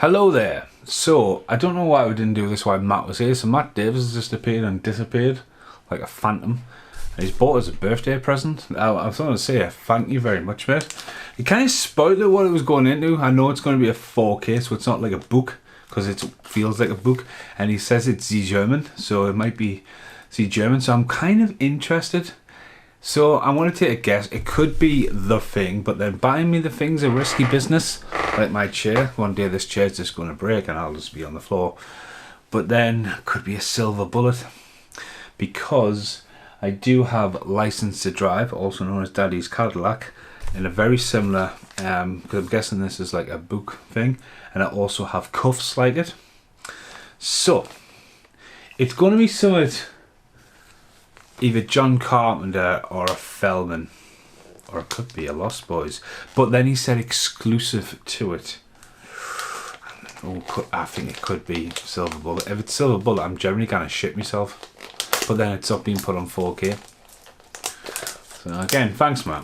Hello there. So, I don't know why we didn't do this while Matt was here. So Matt Davis has just appeared and disappeared like a phantom. And he's bought us a birthday present. I was going to say, thank you very much, mate. He kind of spoiled it what it was going into. I know it's going to be a 4K, so it's not like a book, because it feels like a book. And he says it's Z German, so it might be Z German. So I'm kind of interested. So I want to take a guess. It could be The Thing, but then buying me The Thing's a risky business. Like my chair. One day this chair's just going to break and I'll just be on the floor. But then it could be a silver bullet, because I do have License to Drive, also known as Daddy's Cadillac, in a very similar, because I'm guessing this is like a book thing, and I also have cuffs like it. So it's going to be somewhat either John Carpenter or a Feldman, or it could be a Lost Boys. But then he said exclusive to it. Oh, I think it could be Silver Bullet. If it's Silver Bullet, I'm generally gonna shit myself. But then it's not being put on 4K. So again, thanks, man.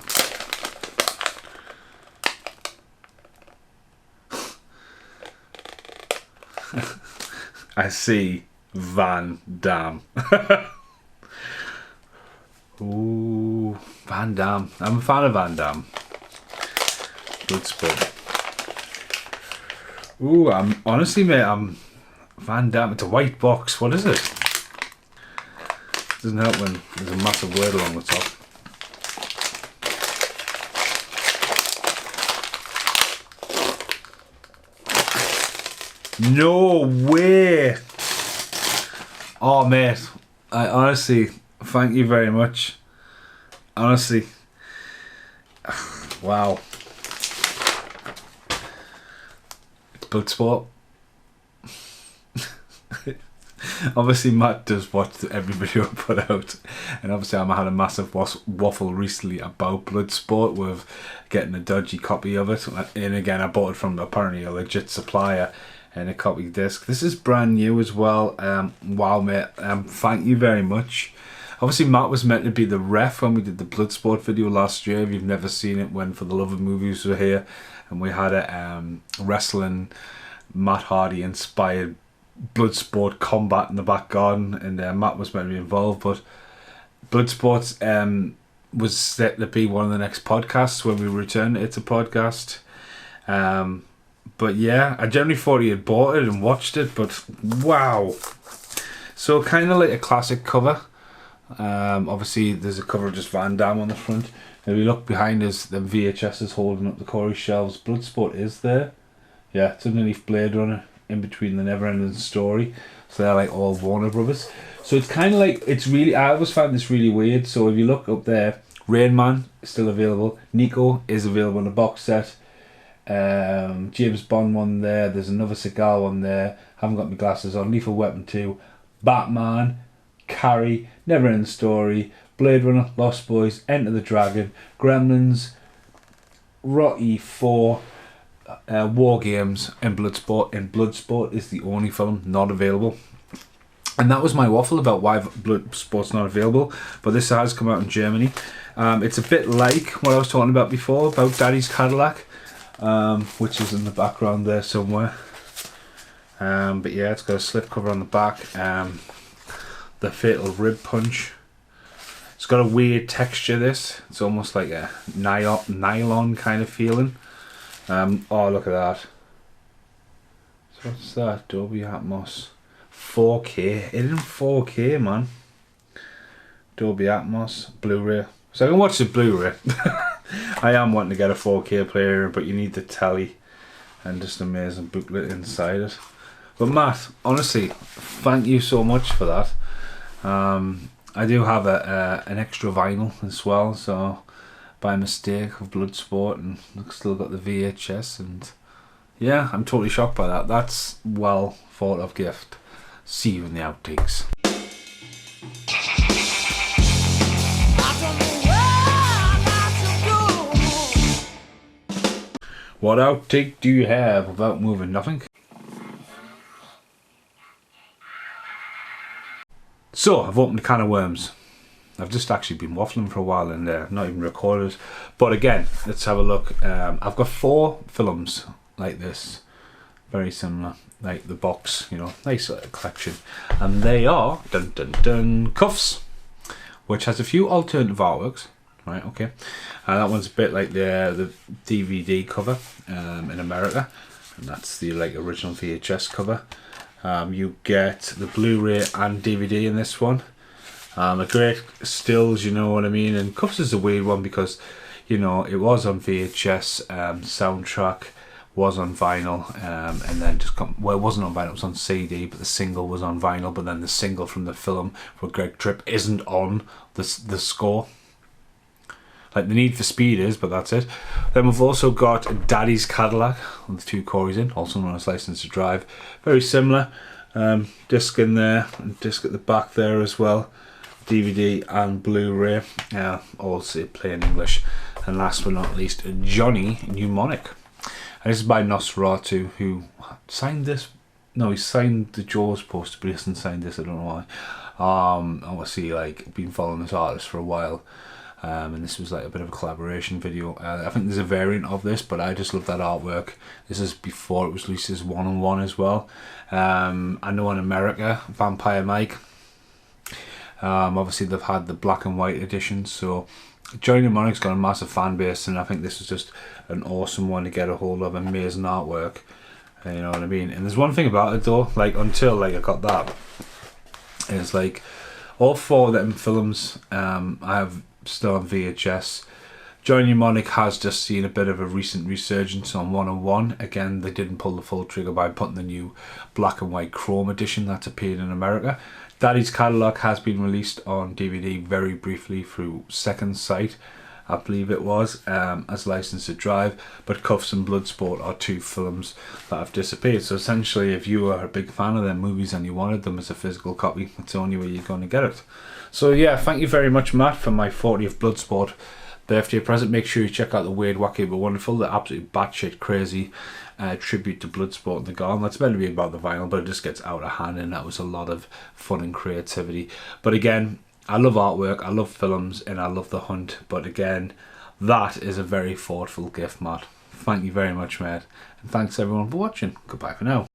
I see Van Damme. Ooh, Van Damme. I'm a fan of Van Damme. Bloodsport. Ooh, I'm honestly, mate, I'm Van Damme. It's a white box. What is it? Doesn't help when there's a massive word along the top. No way! Oh, mate, I honestly, thank you very much. Honestly, wow. It's Bloodsport. Obviously, Matt does watch every video I put out, and obviously, I had a massive waffle recently about Bloodsport with getting a dodgy copy of it. And again, I bought it from apparently a legit supplier and a copy disc. This is brand new as well. Wow, mate. Thank you very much. Obviously, Matt was meant to be the ref when we did the Bloodsport video last year. If you've never seen it, when For the Love of Movies were here, and we had a wrestling Matt Hardy inspired Bloodsport combat in the back garden, and Matt was meant to be involved. But Bloodsport was set to be one of the next podcasts when we return. It's a podcast. But yeah, I generally thought he had bought it and watched it, but wow. So kind of like a classic cover. Obviously there's a cover of just Van Damme on the front. If we look behind us, the VHS is holding up the Corey shelves. Bloodsport is there. Yeah, it's underneath Blade Runner, in between the Neverending Story. So they're like all Warner Brothers. So it's kind of like, it's really, I always found this really weird. So if you look up there, Rain Man is still available. Nico is available in a box set. James Bond one there. There's another Seagal one there. Haven't got my glasses on. Lethal Weapon 2. Batman. Carrie. Neverending Story. Blade Runner. Lost Boys. Enter the Dragon. Gremlins. Rocky 4. War Games and Bloodsport. And Bloodsport is the only film not available. And that was my waffle about why Bloodsport's not available. But this has come out in Germany. It's a bit like what I was talking about before, about Daddy's Cadillac. Which is in the background there somewhere. But yeah, it's got a slip cover on the back. The Fatal Rib Punch. It's got a weird texture, this. It's almost like a nylon kind of feeling. Oh, look at that. So what's that? Dolby Atmos. 4K. It isn't 4K, man. Dolby Atmos. Blu-ray. So I can watch the Blu-ray. I am wanting to get a 4K player, but you need the telly and just an amazing booklet inside it. But Matt, honestly, thank you so much for that. I do have an extra vinyl as well, so by mistake of Bloodsport, and I've still got the VHS, and yeah, I'm totally shocked by that. That's well thought of gift. See you in the outtakes. What outtake do you have without moving? Nothing. So, I've opened a can of worms. I've just actually been waffling for a while and not even recorded. But again, let's have a look. I've got 4 films like this. Very similar, like the box, you know, nice little collection. And they are, dun dun dun, Cuffs, which has a few alternative artworks. Right, okay. That one's a bit like the DVD cover in America, and that's the like original VHS cover. You get the Blu-ray and DVD in this one. A great stills, you know what I mean. And Cuffs is a weird one because, you know, it was on VHS, soundtrack was on vinyl, and then just well, it wasn't on vinyl, it was on CD, but the single was on vinyl. But then the single from the film for Greg Tripp isn't on the score. Like the Need for Speed is, but that's it. Then we've also got Daddy's Cadillac with the two Corys in, also known as License to Drive. Very similar. Disc in there, and disc at the back there as well. DVD and Blu-ray, all plain English. And last but not least, Johnny Mnemonic. And this is by Nosferatu, who signed this. No, he signed the Jaws poster, but he hasn't signed this. I don't know why. Obviously, like, been following this artist for a while. And this was like a bit of a collaboration video. I think there's a variant of this, but I just love that artwork. This is before it was released as 1-on-1 as well. I know in America, Vampire Mike, obviously they've had the black and white editions, so Johnny Mnemonic's got a massive fan base, and I think this was just an awesome one to get a hold of. Amazing artwork, you know what I mean. And there's one thing about it though, like until like I got that, it's like all four of them films I have still on VHS. Johnny Mnemonic has just seen a bit of a recent resurgence on 1-on-1. Again, they didn't pull the full trigger by putting the new black and white chrome edition that's appeared in America. Daddy's Cadillac has been released on DVD very briefly through Second Sight, I believe it was, as License to Drive. But Cuffs and Bloodsport are two films that have disappeared. So essentially, if you are a big fan of their movies and you wanted them as a physical copy, that's the only way you're going to get it. So yeah, thank you very much, Matt, for my 40th Bloodsport birthday present. Make sure you check out the Weird, Wacky but Wonderful, the absolutely batshit crazy tribute to Bloodsport and the Gone. That's meant to be about the vinyl, but it just gets out of hand, and that was a lot of fun and creativity. But again, I love artwork, I love films, and I love The Hunt. But again, that is a very thoughtful gift, Matt. Thank you very much, mate. And thanks everyone for watching. Goodbye for now.